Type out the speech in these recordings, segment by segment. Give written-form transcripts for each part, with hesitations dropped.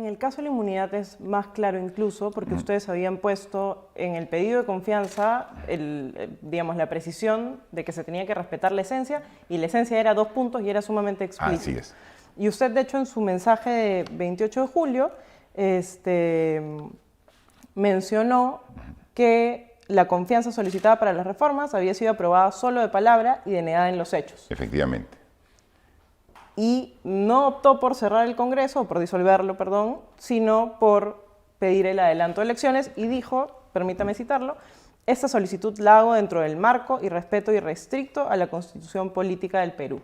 el caso de la inmunidad es más claro incluso porque ustedes habían puesto en el pedido de confianza, digamos, la precisión de que se tenía que respetar la esencia, y la esencia era 2 puntos y era sumamente explícita. Así es. Y usted, de hecho, en su mensaje de 28 de julio, mencionó que la confianza solicitada para las reformas había sido aprobada solo de palabra y denegada en los hechos. Efectivamente. Y no optó por cerrar el Congreso, o por disolverlo, perdón, sino por pedir el adelanto de elecciones y dijo, permítame citarlo, esta solicitud la hago dentro del marco y respeto irrestricto a la Constitución Política del Perú.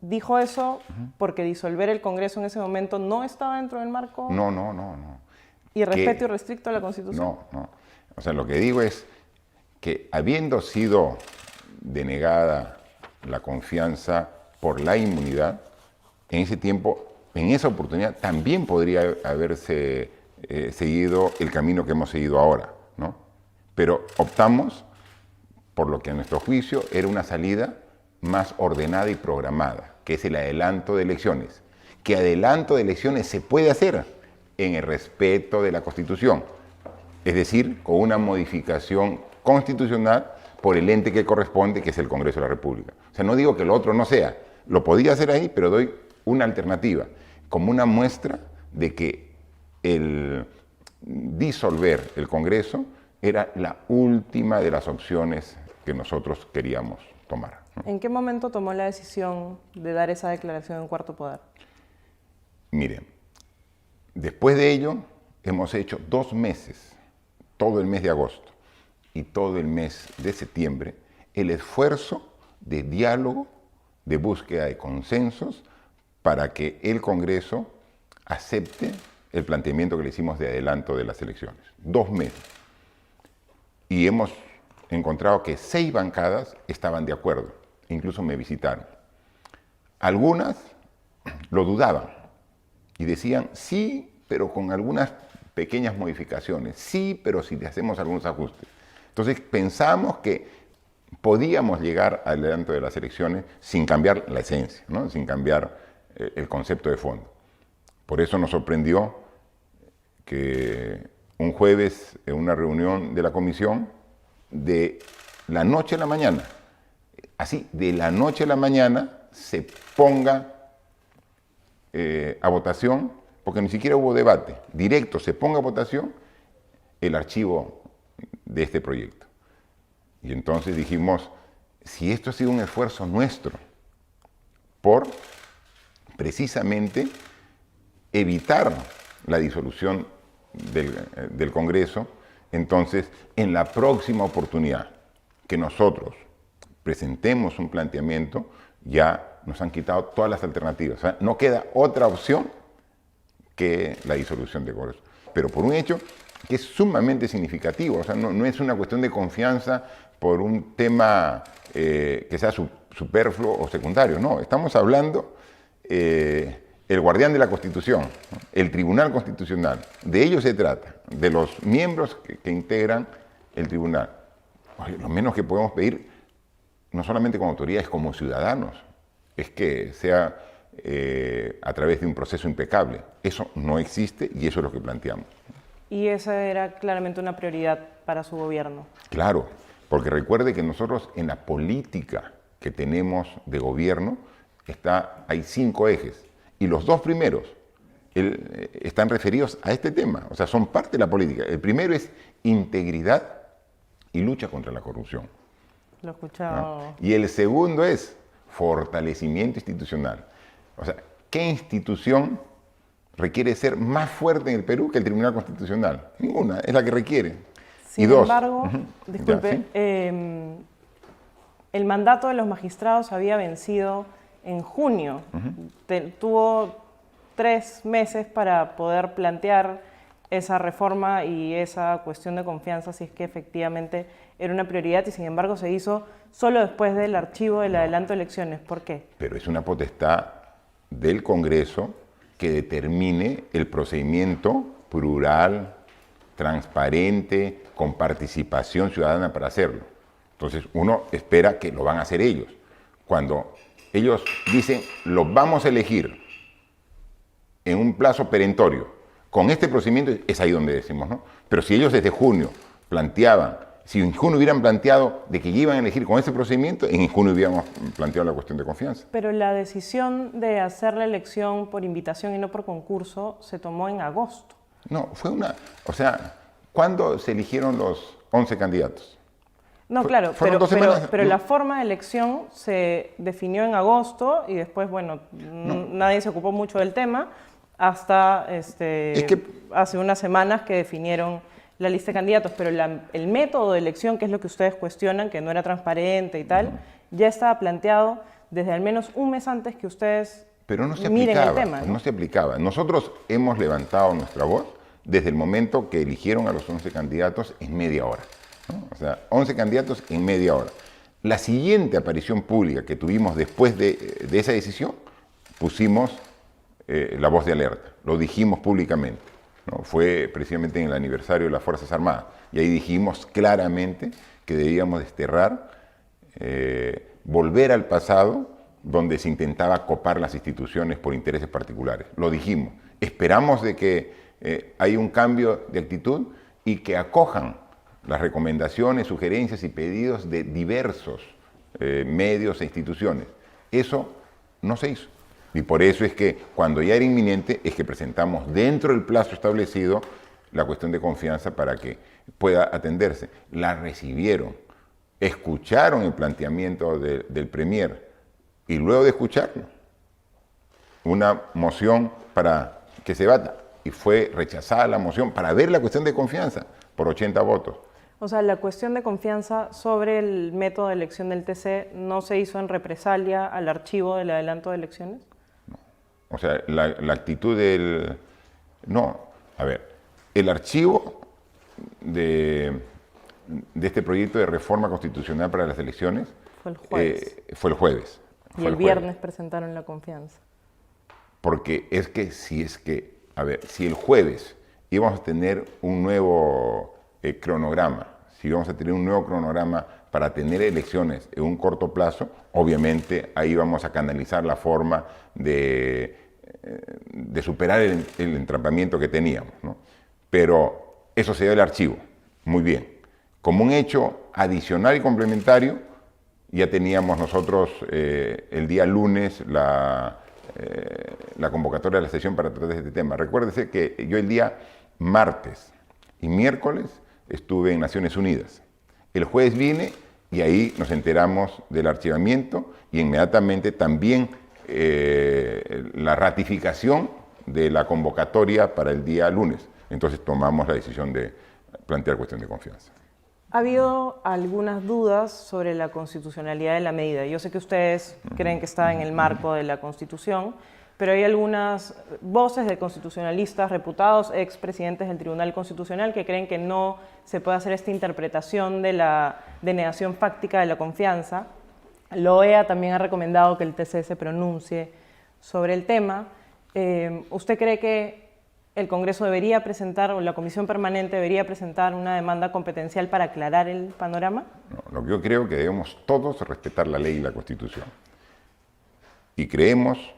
¿Dijo eso porque disolver el Congreso en ese momento no estaba dentro del marco? No. ¿Y respeto irrestricto a la Constitución? No. O sea, lo que digo es que habiendo sido denegada la confianza por la inmunidad, en ese tiempo, en esa oportunidad, también podría haberse seguido el camino que hemos seguido ahora, ¿no? Pero optamos por lo que a nuestro juicio era una salida más ordenada y programada, que es el adelanto de elecciones. Que adelanto de elecciones se puede hacer en el respeto de la Constitución, es decir, con una modificación constitucional por el ente que corresponde, que es el Congreso de la República. O sea, no digo que lo otro no sea, lo podía hacer ahí, pero doy una alternativa, como una muestra de que el disolver el Congreso era la última de las opciones que nosotros queríamos tomar, ¿no? ¿En qué momento tomó la decisión de dar esa declaración en Cuarto Poder? Miren, después de ello hemos hecho 2 meses, todo el mes de agosto y todo el mes de septiembre, el esfuerzo de diálogo, de búsqueda de consensos para que el Congreso acepte el planteamiento que le hicimos de adelanto de las elecciones. 2 meses. Y hemos encontrado que 6 bancadas estaban de acuerdo, incluso me visitaron. Algunas lo dudaban y decían sí, pero con algunas pequeñas modificaciones, sí, pero si le hacemos algunos ajustes. Entonces pensamos que podíamos llegar al adelanto de las elecciones sin cambiar la esencia, ¿no? Sin cambiar el concepto de fondo. Por eso nos sorprendió que un jueves en una reunión de la comisión, de la noche a la mañana, así, de la noche a la mañana, se ponga a votación, porque ni siquiera hubo debate, directo se ponga a votación el archivo de este proyecto. Y entonces dijimos, si esto ha sido un esfuerzo nuestro por precisamente evitar la disolución del Congreso, entonces en la próxima oportunidad que nosotros presentemos un planteamiento, ya nos han quitado todas las alternativas. O sea, no queda otra opción que la disolución del Congreso. Pero por un hecho que es sumamente significativo, o sea, no es una cuestión de confianza por un tema que sea superfluo o secundario, no, estamos hablando el guardián de la Constitución, ¿no? El Tribunal Constitucional, de ello se trata, de los miembros que integran el tribunal. Oye, lo menos que podemos pedir, no solamente como autoridades, como ciudadanos, es que sea a través de un proceso impecable. Eso no existe y eso es lo que planteamos. Y esa era claramente una prioridad para su gobierno. Claro, porque recuerde que nosotros en la política que tenemos de gobierno hay 5 ejes y los 2 primeros están referidos a este tema, o sea, son parte de la política. El primero es integridad y lucha contra la corrupción. Lo he escuchado. ¿No? Y el segundo es fortalecimiento institucional. O sea, ¿qué institución requiere ser más fuerte en el Perú que el Tribunal Constitucional? Ninguna, es la que requiere. Sin y 2. embargo, disculpe, ¿Sí? El mandato de los magistrados había vencido en junio. Tuvo 3 meses para poder plantear esa reforma y esa cuestión de confianza, si es que efectivamente era una prioridad, y sin embargo se hizo solo después del archivo del adelanto de elecciones. ¿Por qué? Pero es una potestad del Congreso que determine el procedimiento plural, transparente, con participación ciudadana para hacerlo. Entonces uno espera que lo van a hacer ellos. Cuando ellos dicen, los vamos a elegir, en un plazo perentorio, con este procedimiento, es ahí donde decimos, ¿no? Pero si ellos desde junio planteaban, si en junio hubieran planteado de que iban a elegir con ese procedimiento, en junio hubiéramos planteado la cuestión de confianza. Pero la decisión de hacer la elección por invitación y no por concurso se tomó en agosto. No, fue una... O sea, ¿cuándo se eligieron los 11 candidatos? No, claro, fueron 2 semanas. pero la forma de elección se definió en agosto y después, bueno, nadie se ocupó mucho del tema hasta hace unas semanas que definieron la lista de candidatos, pero el método de elección, que es lo que ustedes cuestionan, que no era transparente y tal, ya estaba planteado desde al menos un mes antes que ustedes pero no se miren aplicaba, el tema, ¿no? no se aplicaba. Nosotros hemos levantado nuestra voz desde el momento que eligieron a los 11 candidatos en media hora, ¿no? O sea, 11 candidatos en media hora. La siguiente aparición pública que tuvimos después de esa decisión, pusimos la voz de alerta, lo dijimos públicamente, ¿no? Fue precisamente en el aniversario de las Fuerzas Armadas, y ahí dijimos claramente que debíamos desterrar, volver al pasado, donde se intentaba copar las instituciones por intereses particulares. Lo dijimos. Esperamos de que haya un cambio de actitud y que acojan las recomendaciones, sugerencias y pedidos de diversos medios e instituciones. Eso no se hizo. Y por eso es que cuando ya era inminente es que presentamos dentro del plazo establecido la cuestión de confianza para que pueda atenderse. La recibieron, escucharon el planteamiento del Premier y luego de escucharlo, una moción para que se debata, y fue rechazada la moción para ver la cuestión de confianza por 80 votos. O sea, la cuestión de confianza sobre el método de elección del TC no se hizo en represalia al archivo del adelanto de elecciones. No. O sea, la actitud del... No, a ver, el archivo de este proyecto de reforma constitucional para las elecciones Fue el jueves. Fue el jueves. Y el viernes presentaron la confianza. Porque a ver, si el jueves íbamos a tener un nuevo cronograma, si íbamos a tener un nuevo cronograma para tener elecciones en un corto plazo, obviamente ahí vamos a canalizar la forma de superar el entrampamiento que teníamos, ¿no? Pero eso se dio el archivo, muy bien. Como un hecho adicional y complementario, ya teníamos nosotros el día lunes la convocatoria de la sesión para tratar este tema. Recuérdese que yo el día martes y miércoles estuve en Naciones Unidas. El jueves vine y ahí nos enteramos del archivamiento y inmediatamente también la ratificación de la convocatoria para el día lunes. Entonces tomamos la decisión de plantear cuestión de confianza. Ha habido algunas dudas sobre la constitucionalidad de la medida. Yo sé que ustedes creen que está en el marco de la Constitución, pero hay algunas voces de constitucionalistas reputados, expresidentes del Tribunal Constitucional, que creen que no se puede hacer esta interpretación de la denegación fáctica de la confianza. La OEA también ha recomendado que el TC se pronuncie sobre el tema. ¿Usted cree que el Congreso debería presentar, o la Comisión Permanente debería presentar una demanda competencial para aclarar el panorama? No, lo que yo creo que debemos todos respetar la ley y la Constitución. Y creemos,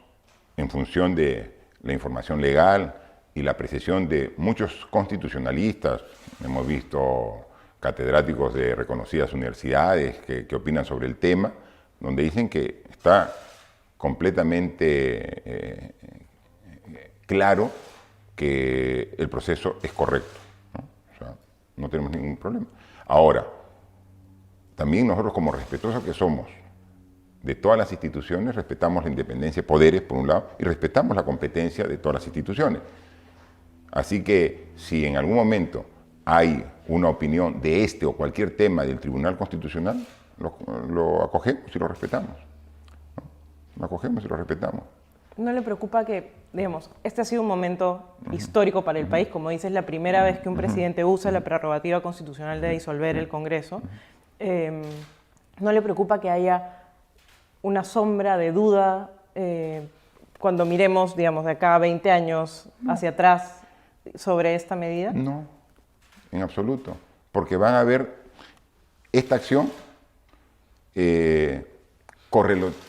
en función de la información legal y la apreciación de muchos constitucionalistas, hemos visto catedráticos de reconocidas universidades que opinan sobre el tema, donde dicen que está completamente claro que el proceso es correcto, ¿no? O sea, no tenemos ningún problema. Ahora, también nosotros, como respetuosos que somos de todas las instituciones, respetamos la independencia de poderes, por un lado, y respetamos la competencia de todas las instituciones. Así que, si en algún momento hay una opinión de este o cualquier tema del Tribunal Constitucional, lo acogemos y lo respetamos, ¿no? Lo acogemos y lo respetamos. ¿No le preocupa que, digamos, este ha sido un momento histórico para el país? Como dices, la primera vez que un presidente usa la prerrogativa constitucional de disolver el Congreso. ¿No le preocupa que haya una sombra de duda cuando miremos, digamos, de acá a 20 años hacia atrás sobre esta medida? No, en absoluto. Porque van a ver esta acción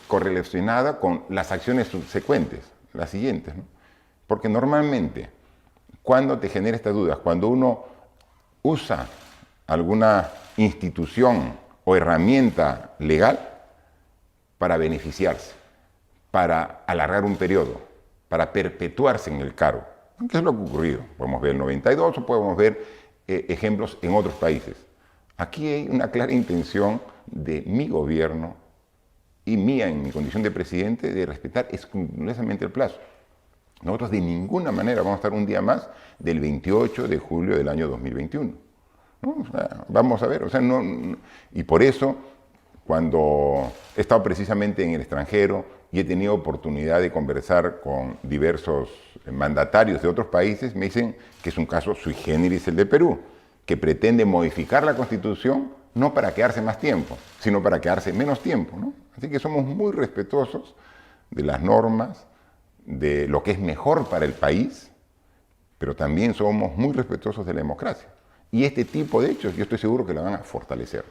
correlacionada con las acciones subsecuentes, las siguientes, ¿no? Porque normalmente, cuando te genera estas dudas, cuando uno usa alguna institución o herramienta legal para beneficiarse, para alargar un periodo, para perpetuarse en el cargo, ¿qué es lo que ha ocurrido? Podemos ver el 92 o podemos ver ejemplos en otros países. Aquí hay una clara intención de mi gobierno y mía en mi condición de presidente de respetar escrupulosamente el plazo. Nosotros de ninguna manera vamos a estar un día más del 28 de julio del año 2021. ¿No? O sea, vamos a ver, o sea, y por eso cuando he estado precisamente en el extranjero y he tenido oportunidad de conversar con diversos mandatarios de otros países, me dicen que es un caso sui generis el de Perú, que pretende modificar la Constitución no para quedarse más tiempo, sino para quedarse menos tiempo, ¿no? Así que somos muy respetuosos de las normas, de lo que es mejor para el país, pero también somos muy respetuosos de la democracia. Y este tipo de hechos yo estoy seguro que la van a fortalecer.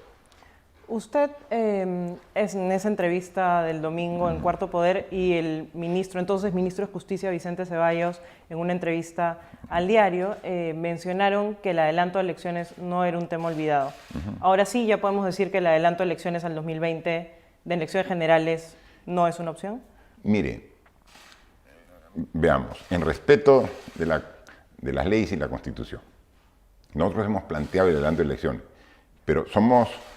Usted, en esa entrevista del domingo en Cuarto Poder, y el entonces ministro de Justicia, Vicente Ceballos, en una entrevista al diario, mencionaron que el adelanto de elecciones no era un tema olvidado. Ahora sí, ya podemos decir que el adelanto de elecciones al 2020, de elecciones generales, no es una opción. Mire, veamos, en respeto de las leyes y la Constitución, nosotros hemos planteado el adelanto de elecciones, pero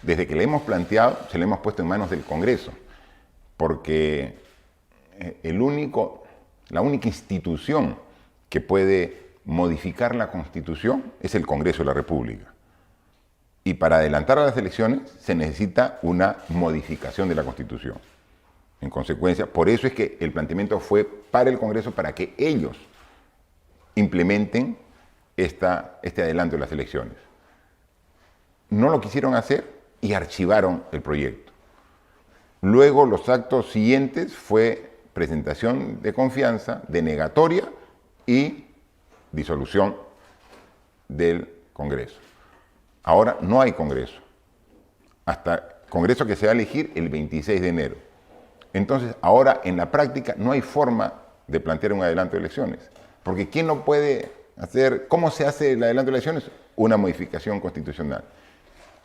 desde que le hemos planteado, se le hemos puesto en manos del Congreso, porque la única institución que puede modificar la Constitución es el Congreso de la República. Y para adelantar a las elecciones se necesita una modificación de la Constitución. En consecuencia, por eso es que el planteamiento fue para el Congreso, para que ellos implementen este adelanto de las elecciones. No lo quisieron hacer y archivaron el proyecto. Luego los actos siguientes fue presentación de confianza, denegatoria y disolución del Congreso. Ahora no hay Congreso. Hasta Congreso que se va a elegir el 26 de enero. Entonces, ahora en la práctica no hay forma de plantear un adelanto de elecciones. Porque ¿quién lo puede hacer? ¿Cómo se hace el adelanto de elecciones? Una modificación constitucional.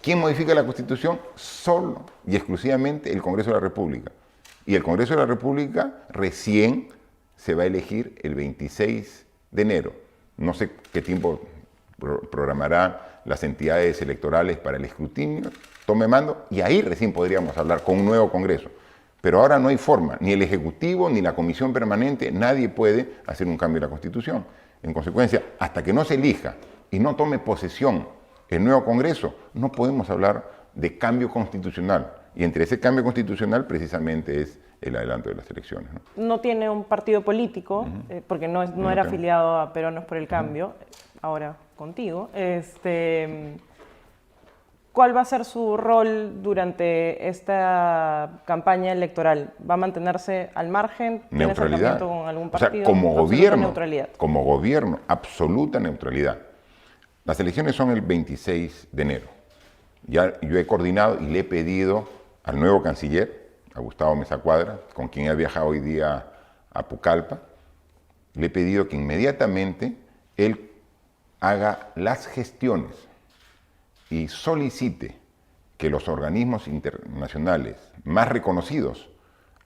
¿Quién modifica la Constitución? Solo y exclusivamente el Congreso de la República. Y el Congreso de la República recién se va a elegir el 26 de enero. No sé qué tiempo programarán las entidades electorales para el escrutinio, tome mando, y ahí recién podríamos hablar con un nuevo Congreso. Pero ahora no hay forma, ni el Ejecutivo, ni la Comisión Permanente, nadie puede hacer un cambio de la Constitución. En consecuencia, hasta que no se elija y no tome posesión el nuevo Congreso, no podemos hablar de cambio constitucional. Y entre ese cambio constitucional precisamente es el adelanto de las elecciones. No tiene un partido político, porque no era afiliado a Peronos por el Cambio, ahora contigo. ¿Cuál va a ser su rol durante esta campaña electoral? ¿Va a mantenerse al margen? ¿Tiene acercamiento con algún partido? O sea, como gobierno, absoluta neutralidad. Las elecciones son el 26 de enero. Ya yo he coordinado y le he pedido al nuevo canciller, a Gustavo Meza Cuadra, con quien he viajado hoy día a Pucallpa, le he pedido que inmediatamente él haga las gestiones y solicite que los organismos internacionales más reconocidos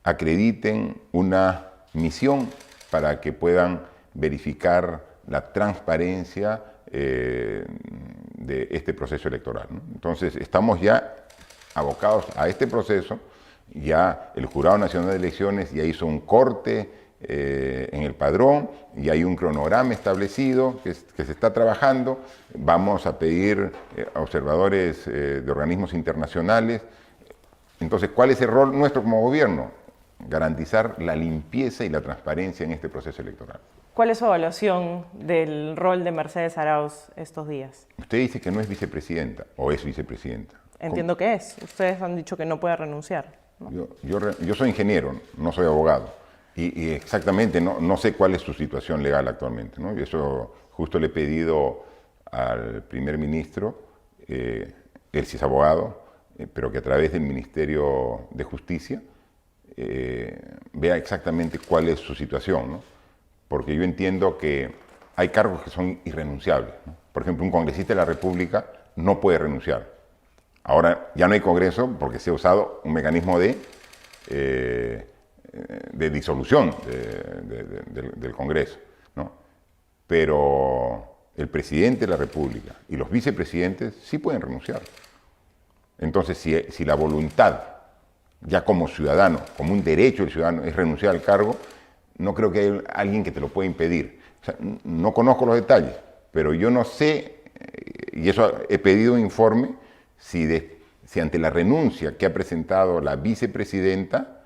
acrediten una misión para que puedan verificar la transparencia de este proceso electoral, ¿no? Entonces, estamos ya abocados a este proceso. Ya el Jurado Nacional de Elecciones ya hizo un corte en el padrón y hay un cronograma establecido que se está trabajando. Vamos a pedir a observadores de organismos internacionales. Entonces, ¿cuál es el rol nuestro como gobierno? Garantizar la limpieza y la transparencia en este proceso electoral. ¿Cuál es su evaluación del rol de Mercedes Arauz estos días? Usted dice que no es vicepresidenta o es vicepresidenta. Entiendo que es. Ustedes han dicho que no puede renunciar, ¿no? Yo soy ingeniero, no soy abogado. Y exactamente no sé cuál es su situación legal actualmente, ¿no? Y eso justo le he pedido al primer ministro, él sí es abogado, pero que a través del Ministerio de Justicia vea exactamente cuál es su situación, ¿no? porque yo entiendo que hay cargos que son irrenunciables, ¿no? Por ejemplo, un congresista de la República no puede renunciar. Ahora ya no hay Congreso porque se ha usado un mecanismo de disolución del Congreso, ¿no? Pero el presidente de la República y los vicepresidentes sí pueden renunciar. Entonces, si la voluntad, ya como ciudadano, como un derecho del ciudadano, es renunciar al cargo, no creo que haya alguien que te lo pueda impedir. O sea, no conozco los detalles, pero yo no sé, y eso he pedido un informe, si ante la renuncia que ha presentado la vicepresidenta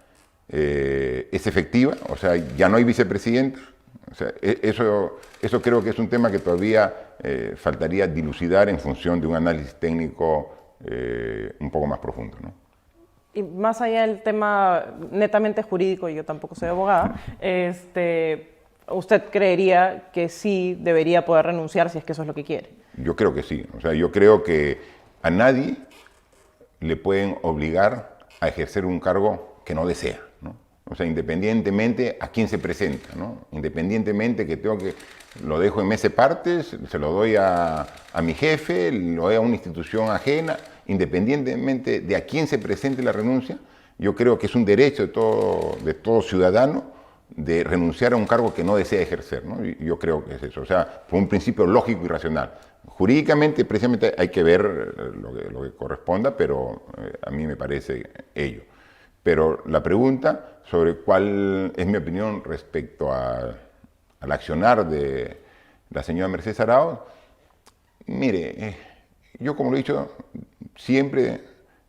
es efectiva, o sea, ya no hay vicepresidenta. O sea, eso creo que es un tema que todavía faltaría dilucidar en función de un análisis técnico un poco más profundo, ¿no? Y más allá del tema netamente jurídico, y yo tampoco soy abogada, ¿usted creería que sí debería poder renunciar si es que eso es lo que quiere? Yo creo que sí. O sea, yo creo que a nadie le pueden obligar a ejercer un cargo que no desea, ¿no? O sea, independientemente a quién se presenta, ¿no? Independientemente que lo dejo en mes partes, se lo doy a mi jefe, lo doy a una institución ajena, independientemente de a quién se presente la renuncia, yo creo que es un derecho de todo ciudadano de renunciar a un cargo que no desea ejercer, ¿no? Yo creo que es eso, o sea, por un principio lógico y racional. Jurídicamente, precisamente, hay que ver lo que corresponda, pero a mí me parece ello. Pero la pregunta sobre cuál es mi opinión respecto al accionar de la señora Mercedes Arauz, mire, yo como lo he dicho, siempre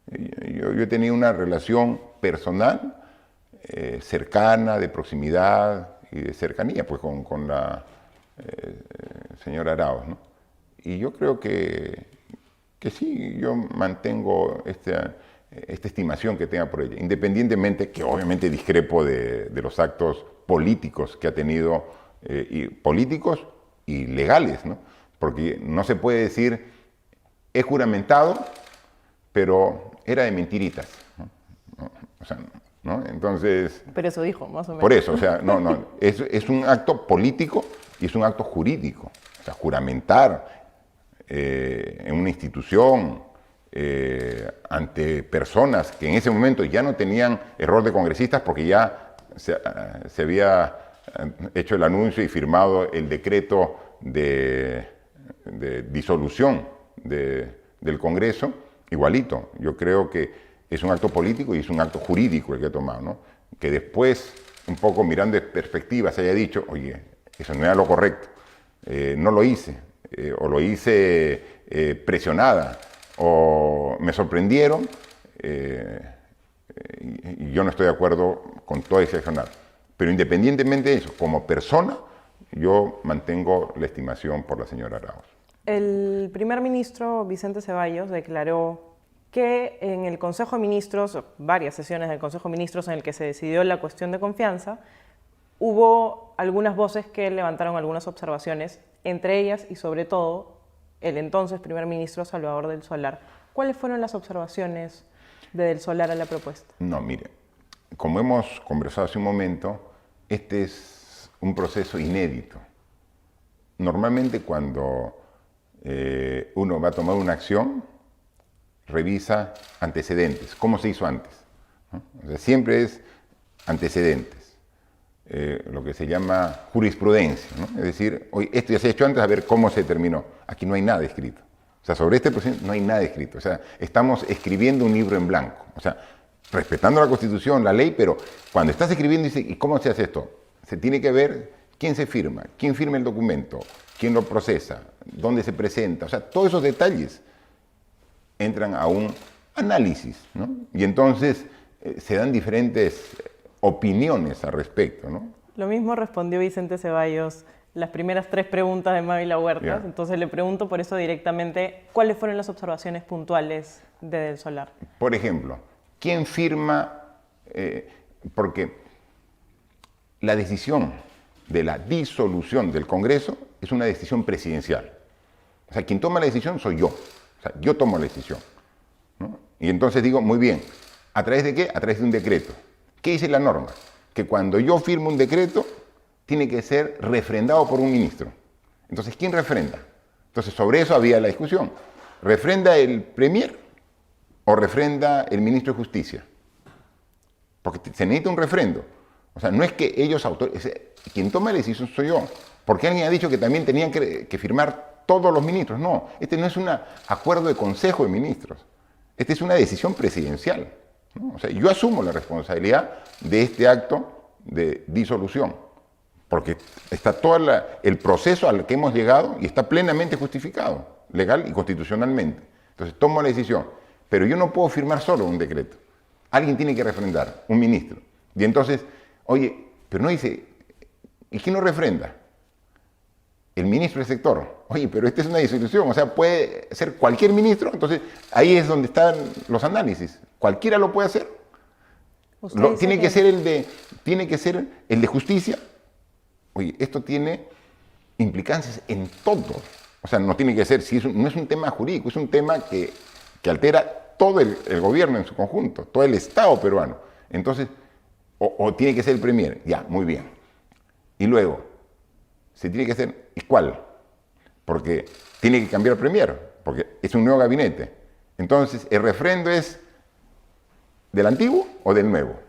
yo he tenido una relación personal cercana, de proximidad y de cercanía pues, con la señora Arauz, ¿no? Y yo creo que sí, yo mantengo esta estimación que tenga por ella, independientemente que obviamente discrepo de los actos políticos que ha tenido, políticos y legales, ¿no? Porque no se puede decir, he juramentado, pero era de mentiritas, ¿no? O sea, ¿no? Entonces... Pero eso dijo, más o menos. Por eso, o sea, no, es un acto político y es un acto jurídico. O sea, juramentar en una institución, ante personas que en ese momento ya no tenían error de congresistas porque ya se había hecho el anuncio y firmado el decreto de disolución del Congreso, igualito. Yo creo que es un acto político y es un acto jurídico el que ha tomado, ¿no? Que después, un poco mirando en perspectiva, se haya dicho, oye, eso no era lo correcto, no lo hice, o lo hice presionada, o me sorprendieron, y yo no estoy de acuerdo con todo ese accionar. Pero independientemente de eso, como persona, yo mantengo la estimación por la señora Arauz. El primer ministro Vicente Ceballos declaró que en el Consejo de Ministros, varias sesiones del Consejo de Ministros en el que se decidió la cuestión de confianza, hubo algunas voces que levantaron algunas observaciones, entre ellas y sobre todo el entonces primer ministro Salvador del Solar. ¿Cuáles fueron las observaciones de Del Solar a la propuesta? No, mire, como hemos conversado hace un momento, este es un proceso inédito. Normalmente cuando uno va a tomar una acción, revisa antecedentes, cómo se hizo antes, ¿no? O sea, siempre es antecedentes, lo que se llama jurisprudencia, ¿no? Es decir, hoy esto ya se ha hecho antes, a ver cómo se terminó. Aquí no hay nada escrito. O sea, sobre este proceso no hay nada escrito. O sea, estamos escribiendo un libro en blanco. O sea, respetando la Constitución, la ley, pero cuando estás escribiendo, dice, ¿y cómo se hace esto? Se tiene que ver quién se firma, quién firma el documento, quién lo procesa, dónde se presenta. O sea, todos esos detalles entran a un análisis, ¿no? Y entonces se dan diferentes opiniones al respecto, ¿no? Lo mismo respondió Vicente Ceballos las primeras 3 preguntas de Mávila Huertas. Yeah. Entonces le pregunto por eso directamente, ¿cuáles fueron las observaciones puntuales de Del Solar? Por ejemplo, ¿quién firma? Porque la decisión de la disolución del Congreso es una decisión presidencial. O sea, quien toma la decisión soy yo. O sea, yo tomo la decisión, ¿no? Y entonces digo, muy bien, ¿a través de qué? A través de un decreto. ¿Qué dice la norma? Que cuando yo firmo un decreto, tiene que ser refrendado por un ministro. Entonces, ¿quién refrenda? Entonces, sobre eso había la discusión. ¿Refrenda el Premier o refrenda el ministro de Justicia? Porque se necesita un refrendo. O sea, no es que ellos quien toma la decisión soy yo. Porque alguien ha dicho que también tenían que firmar todos los ministros. No, este no es un acuerdo de Consejo de Ministros. Esta es una decisión presidencial, ¿no? O sea, yo asumo la responsabilidad de este acto de disolución. Porque está todo el proceso al que hemos llegado y está plenamente justificado, legal y constitucionalmente. Entonces tomo la decisión. Pero yo no puedo firmar solo un decreto. Alguien tiene que refrendar, un ministro. Y entonces, oye, pero no dice, ¿y quién lo refrenda? El ministro del sector. Oye, pero esta es una disolución, o sea, puede ser cualquier ministro. Entonces, ahí es donde están los análisis. Cualquiera lo puede hacer. Tiene que ser el de justicia. Oye, esto tiene implicancias en todo. O sea, no tiene que ser, no es un tema jurídico, es un tema que altera todo el gobierno en su conjunto, todo el Estado peruano. Entonces, o tiene que ser el Premier, ya, muy bien. Y luego, se tiene que hacer, ¿y cuál? Porque tiene que cambiar el Premier, porque es un nuevo gabinete. Entonces, ¿el refrendo es del antiguo o del nuevo?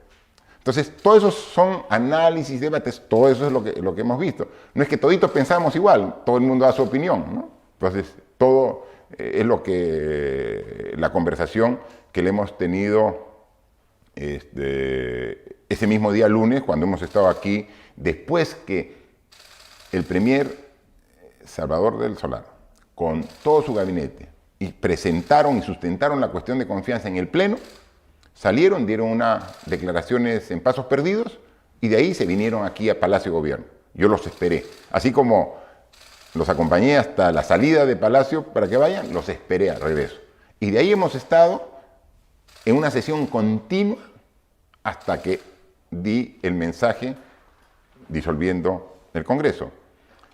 Entonces, todos esos son análisis, debates, todo eso es lo que hemos visto. No es que toditos pensamos igual, todo el mundo da su opinión, ¿no? Entonces, todo es la conversación que le hemos tenido ese mismo día lunes, cuando hemos estado aquí, después que el Premier Salvador del Solar, con todo su gabinete, y presentaron y sustentaron la cuestión de confianza en el Pleno, salieron, dieron unas declaraciones en pasos perdidos y de ahí se vinieron aquí a Palacio de Gobierno. Yo los esperé. Así como los acompañé hasta la salida de Palacio para que vayan, los esperé al regreso. Y de ahí hemos estado en una sesión continua hasta que di el mensaje disolviendo el Congreso.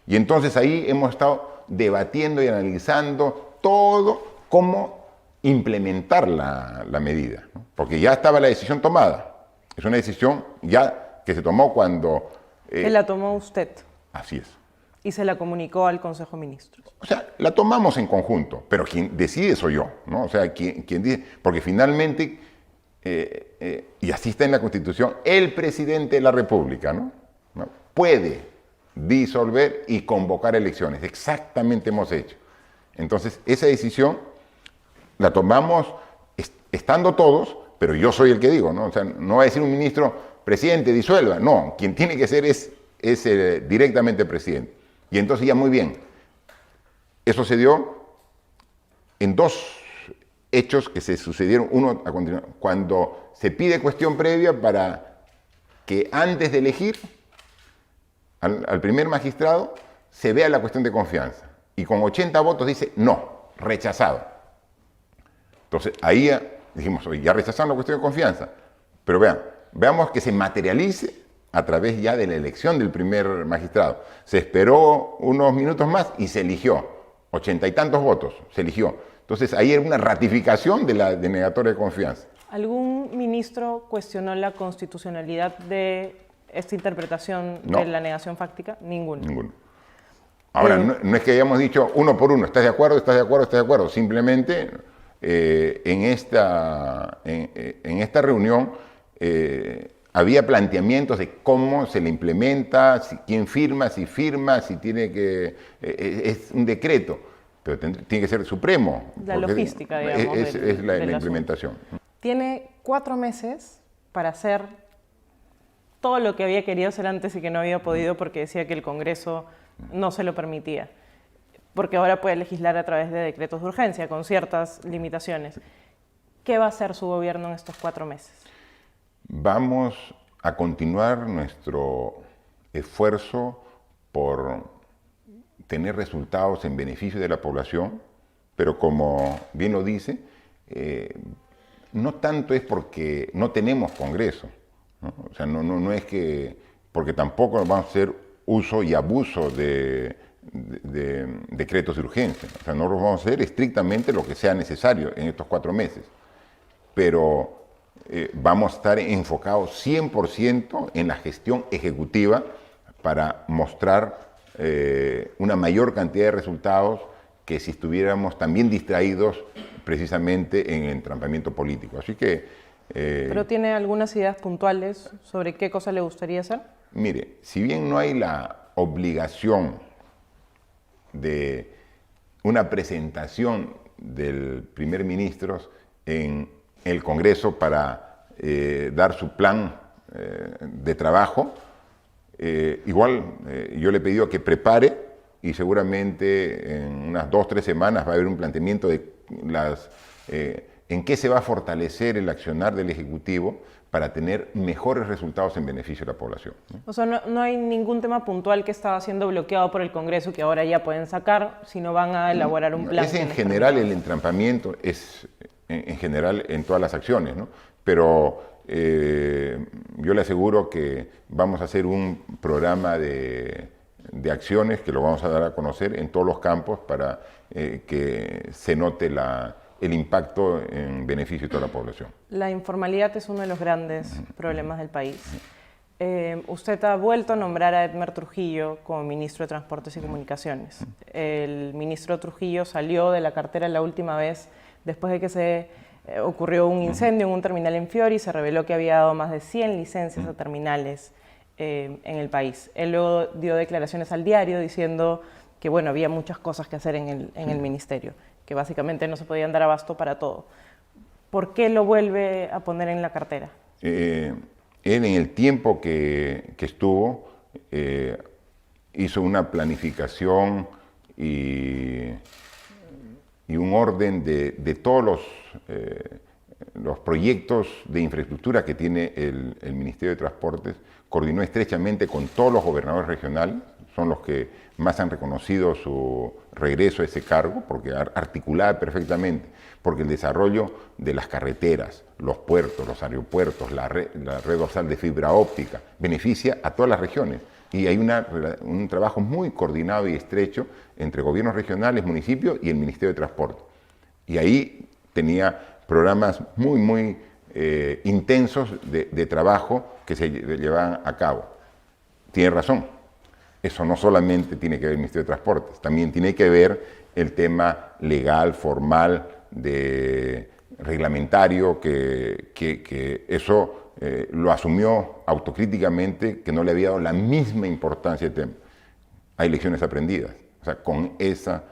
Y entonces ahí hemos estado debatiendo y analizando todo cómo implementar la medida, ¿no? Porque ya estaba la decisión tomada. Es una decisión ya que se tomó cuando... que la tomó usted. Así es. Y se la comunicó al Consejo de Ministros. O sea, la tomamos en conjunto, pero quien decide soy yo, ¿no? O sea, quien dice, porque finalmente, y así está en la Constitución, el presidente de la República, ¿no? Puede disolver y convocar elecciones. Exactamente hemos hecho. Entonces, esa decisión la tomamos estando todos, pero yo soy el que digo, ¿no? O sea, no va a decir un ministro, presidente, disuelva. No, quien tiene que ser es directamente el presidente. Y entonces ya muy bien. Eso se dio en dos hechos que se sucedieron, uno a continuación, cuando se pide cuestión previa para que antes de elegir al primer magistrado se vea la cuestión de confianza. Y con 80 votos dice no, rechazado. Entonces, ahí dijimos, oye, ya rechazaron la cuestión de confianza, pero veamos que se materialice a través ya de la elección del primer magistrado. Se esperó unos minutos más y se eligió, 80 y tantos votos, se eligió. Entonces, ahí era una ratificación de la denegatoria de confianza. ¿Algún ministro cuestionó la constitucionalidad de esta interpretación de la negación fáctica? Ninguno. Ninguno. Ahora, no es que hayamos dicho uno por uno, ¿estás de acuerdo? ¿Estás de acuerdo? ¿Estás de acuerdo? Simplemente... en esta reunión había planteamientos de cómo se le implementa, quién firma, si tiene que... es un decreto, pero tiene que ser supremo. La logística, digamos, es la implementación. Tiene 4 meses para hacer todo lo que había querido hacer antes y que no había podido porque decía que el Congreso no se lo permitía. Porque ahora puede legislar a través de decretos de urgencia, con ciertas limitaciones. ¿Qué va a hacer su gobierno en estos 4 meses? Vamos a continuar nuestro esfuerzo por tener resultados en beneficio de la población, pero como bien lo dice, no tanto es porque no tenemos Congreso, ¿no? O sea, no es que, porque tampoco vamos a hacer uso y abuso de decretos de urgencia. O sea, nosotros vamos a hacer estrictamente lo que sea necesario en estos 4 meses, pero vamos a estar enfocados 100% en la gestión ejecutiva para mostrar una mayor cantidad de resultados que si estuviéramos también distraídos precisamente en el entrampamiento político. Así que... ¿Pero tiene algunas ideas puntuales sobre qué cosa le gustaría hacer? Mire, si bien no hay la obligación de una presentación del primer ministro en el Congreso para dar su plan de trabajo, igual yo le he pedido que prepare y seguramente en unas 2 o 3 semanas va a haber un planteamiento de en qué se va a fortalecer el accionar del Ejecutivo para tener mejores resultados en beneficio de la población, ¿no? O sea, no hay ningún tema puntual que estaba siendo bloqueado por el Congreso que ahora ya pueden sacar, sino van a elaborar un plan. Es en general el entrampamiento, es en general en todas las acciones, ¿no? Pero yo le aseguro que vamos a hacer un programa de acciones que lo vamos a dar a conocer en todos los campos para que se note el impacto en beneficio de toda la población. La informalidad es uno de los grandes problemas del país. Usted ha vuelto a nombrar a Edmer Trujillo como ministro de Transportes y Comunicaciones. El ministro Trujillo salió de la cartera la última vez después de que se ocurrió un incendio en un terminal en Fiori y se reveló que había dado más de 100 licencias a terminales en el país. Él luego dio declaraciones al diario diciendo que bueno, había muchas cosas que hacer en el ministerio, que básicamente no se podían dar abasto para todo. ¿Por qué lo vuelve a poner en la cartera? Él en el tiempo que estuvo hizo una planificación y un orden de todos los proyectos de infraestructura que tiene el Ministerio de Transportes. Coordinó estrechamente con todos los gobernadores regionales, son los que más han reconocido su regreso a ese cargo, porque articulaba perfectamente, porque el desarrollo de las carreteras, los puertos, los aeropuertos, la red dorsal de fibra óptica, beneficia a todas las regiones. Y hay un trabajo muy coordinado y estrecho entre gobiernos regionales, municipios y el Ministerio de Transporte. Y ahí tenía programas muy intensos de trabajo que se llevaban a cabo. Tiene razón, eso no solamente tiene que ver el Ministerio de Transportes, también tiene que ver el tema legal, formal, reglamentario, que eso lo asumió autocríticamente, que no le había dado la misma importancia al tema. Hay lecciones aprendidas. O sea, con esa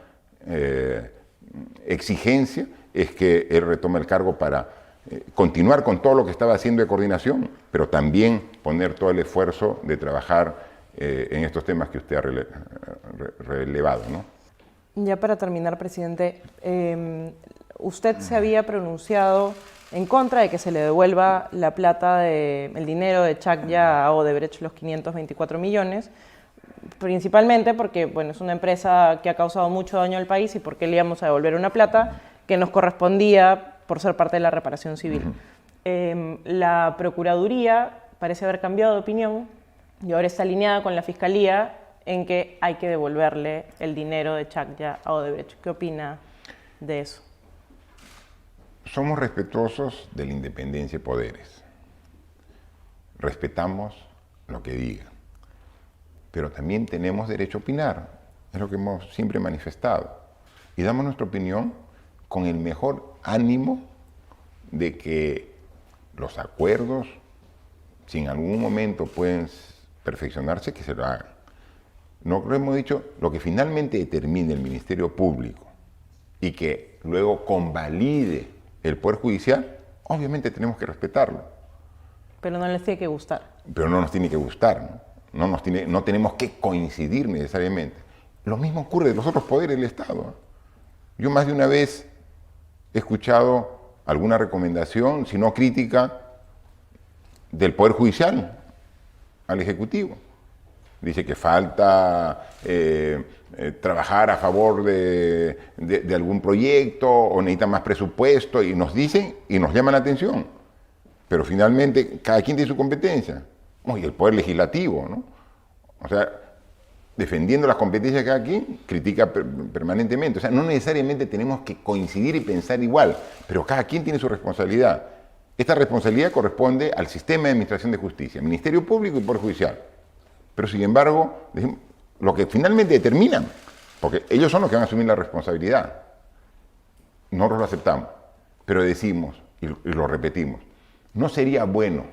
exigencia es que él retoma el cargo para continuar con todo lo que estaba haciendo de coordinación, pero también poner todo el esfuerzo de trabajar en estos temas que usted ha relevado, ¿no? Ya para terminar, presidente, usted se había pronunciado en contra de que se le devuelva la plata, el dinero de Chacya a Odebrecht, los 524 millones, principalmente porque bueno, es una empresa que ha causado mucho daño al país y porque le íbamos a devolver una plata que nos correspondía por ser parte de la reparación civil. La Procuraduría parece haber cambiado de opinión y ahora está alineada con la Fiscalía en que hay que devolverle el dinero de Chacya a Odebrecht. ¿Qué opina de eso? Somos respetuosos de la independencia de poderes. Respetamos lo que diga. Pero también tenemos derecho a opinar. Es lo que hemos siempre manifestado. Y damos nuestra opinión con el mejor ánimo de que los acuerdos, si en algún momento pueden perfeccionarse, que se lo hagan. No lo hemos dicho, lo que finalmente determine el Ministerio Público y que luego convalide el Poder Judicial, obviamente tenemos que respetarlo. Pero no les tiene que gustar. Pero no nos tiene que gustar, ¿no? No tenemos que coincidir necesariamente. Lo mismo ocurre de los otros poderes del Estado, ¿no? Yo más de una vez he escuchado alguna recomendación, si no crítica, del Poder Judicial al Ejecutivo. Dice que falta trabajar a favor de algún proyecto o necesita más presupuesto y nos dicen y nos llaman la atención. Pero finalmente cada quien tiene su competencia. Y el Poder Legislativo, ¿no? O sea, defendiendo las competencias de cada quien, critica permanentemente. O sea, no necesariamente tenemos que coincidir y pensar igual, pero cada quien tiene su responsabilidad. Esta responsabilidad corresponde al sistema de administración de justicia, Ministerio Público y Poder Judicial. Pero sin embargo, lo que finalmente determinan, porque ellos son los que van a asumir la responsabilidad, nosotros lo aceptamos, pero decimos, y lo repetimos, ¿no sería bueno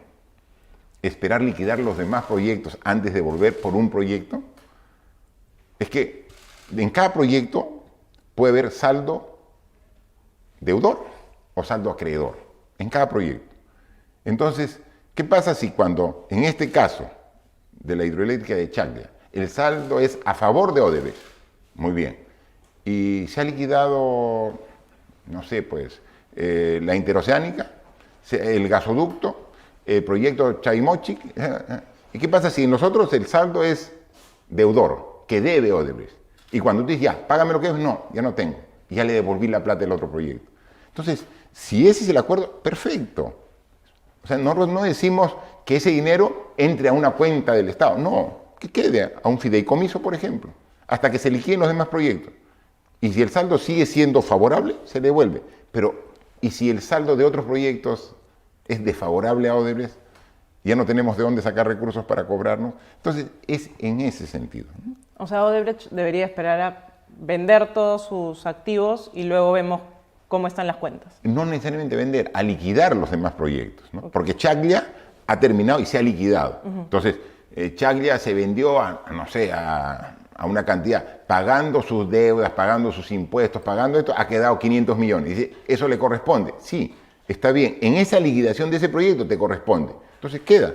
esperar liquidar los demás proyectos antes de volver por un proyecto? Es que en cada proyecto puede haber saldo deudor o saldo acreedor, en cada proyecto. Entonces, ¿qué pasa si cuando, en este caso de la hidroeléctrica de Chaclla, el saldo es a favor de Odebrecht? Muy bien. Y se ha liquidado, no sé, pues, la interoceánica, el gasoducto, el proyecto Chaimochic. ¿Y qué pasa si en nosotros el saldo es deudor, que debe Odebrecht? Y cuando tú dices, ya, págame lo que es, no, ya no tengo. Ya le devolví la plata del otro proyecto. Entonces, si ese es el acuerdo, perfecto. O sea, nosotros no decimos que ese dinero entre a una cuenta del Estado. No, que quede a un fideicomiso, por ejemplo, hasta que se liquiden los demás proyectos. Y si el saldo sigue siendo favorable, se devuelve. Pero, ¿y si el saldo de otros proyectos es desfavorable a Odebrecht? Ya no tenemos de dónde sacar recursos para cobrarnos. Entonces, es en ese sentido, ¿no? O sea, Odebrecht debería esperar a vender todos sus activos y luego vemos cómo están las cuentas. No necesariamente vender, a liquidar los demás proyectos, ¿no? Okay. Porque Chaclla ha terminado y se ha liquidado. Entonces, Chaclla se vendió no sé, a una cantidad, pagando sus deudas, pagando sus impuestos, pagando esto, ha quedado 500 millones. Y dice, ¿eso le corresponde? Sí, está bien. En esa liquidación de ese proyecto te corresponde. Entonces queda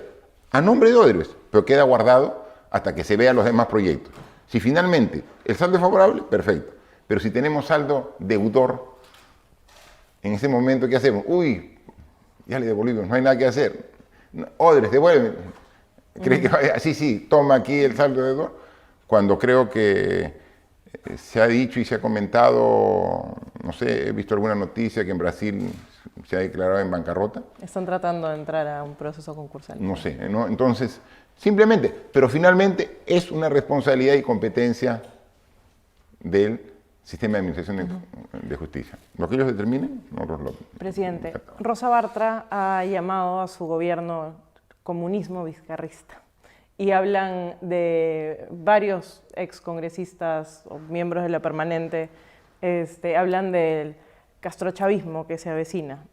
a nombre de Odebrecht, pero queda guardado hasta que se vean los demás proyectos. Si finalmente el saldo es favorable, perfecto. Pero si tenemos saldo deudor, en ese momento, ¿qué hacemos? Uy, ya le devolvimos, no hay nada que hacer. Odebrecht, devuelve. ¿Cree que vaya? Sí, toma aquí el saldo deudor. Cuando creo que se ha dicho y se ha comentado, no sé, he visto alguna noticia que en Brasil se ha declarado en bancarrota. Están tratando de entrar a un proceso concursal. No sé, ¿no? Entonces, simplemente, pero finalmente es una responsabilidad y competencia del sistema de administración de justicia. Lo que ellos determinen, nosotros lo... Presidente, Rosa Bartra ha llamado a su gobierno comunismo vizcarrista y hablan de varios excongresistas o miembros de la permanente, hablan del castrochavismo que se avecina.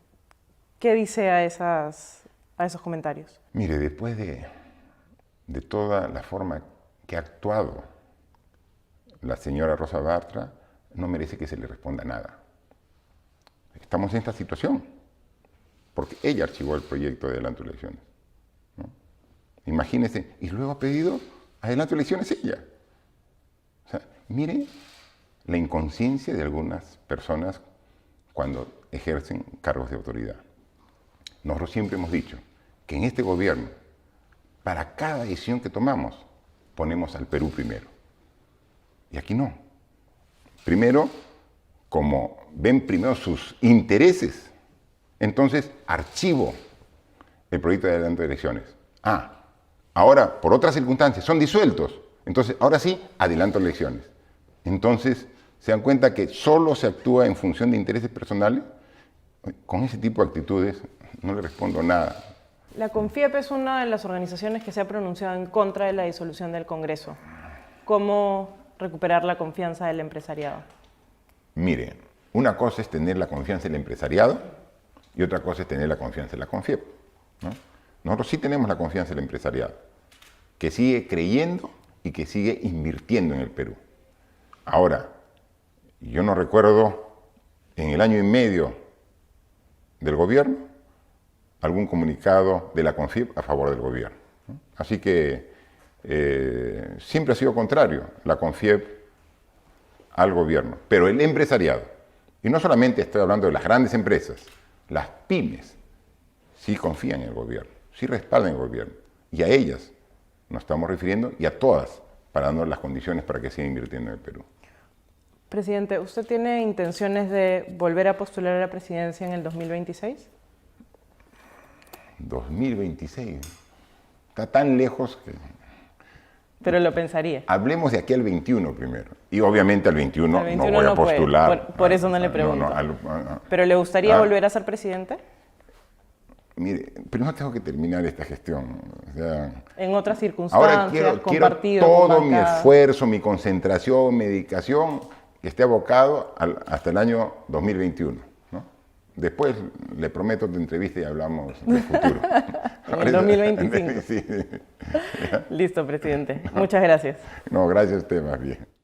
¿Qué dice a esos comentarios? Mire, después de toda la forma que ha actuado la señora Rosa Bartra, no merece que se le responda nada. Estamos en esta situación, porque ella archivó el proyecto de adelanto de elecciones, ¿no? Imagínense, y luego ha pedido adelanto de elecciones ella. O sea, miren la inconsciencia de algunas personas cuando ejercen cargos de autoridad. Nosotros siempre hemos dicho que en este gobierno, para cada decisión que tomamos, ponemos al Perú primero. Y aquí no. Primero, como ven primero sus intereses, entonces archivo el proyecto de adelanto de elecciones. Ahora, por otras circunstancias, son disueltos. Entonces, ahora sí, adelanto elecciones. Entonces, se dan cuenta que solo se actúa en función de intereses personales. Con ese tipo de actitudes no le respondo nada. La CONFIEP es una de las organizaciones que se ha pronunciado en contra de la disolución del Congreso. ¿Cómo recuperar la confianza del empresariado? Mire, una cosa es tener la confianza del empresariado y otra cosa es tener la confianza de la CONFIEP, ¿no? Nosotros sí tenemos la confianza del empresariado, que sigue creyendo y que sigue invirtiendo en el Perú. Ahora, yo no recuerdo en el año y medio del gobierno algún comunicado de la CONFIEP a favor del gobierno, ¿no? Así que siempre ha sido contrario la CONFIEP al gobierno, pero el empresariado, y no solamente estoy hablando de las grandes empresas, las pymes sí confían en el gobierno, sí respaldan el gobierno, y a ellas nos estamos refiriendo y a todas para darnos las condiciones para que sigan invirtiendo en el Perú. Presidente, ¿usted tiene intenciones de volver a postular a la presidencia en el 2026? 2026, está tan lejos que... Pero lo pensaría. Hablemos de aquí al 21 primero. Y obviamente al 21 no voy a postular. Por eso no le pregunto. ¿Pero le gustaría volver a ser presidente? Mire, primero tengo que terminar esta gestión. O sea, En otras ahora circunstancias, quiero compartido, con todo mi bancadas. esfuerzo, mi concentración, mi dedicación, que esté abocado hasta el año 2021, ¿no? Después le prometo otra entrevista y hablamos del futuro. En el 2025. Sí. Listo, presidente. Muchas gracias. No, gracias a usted más bien.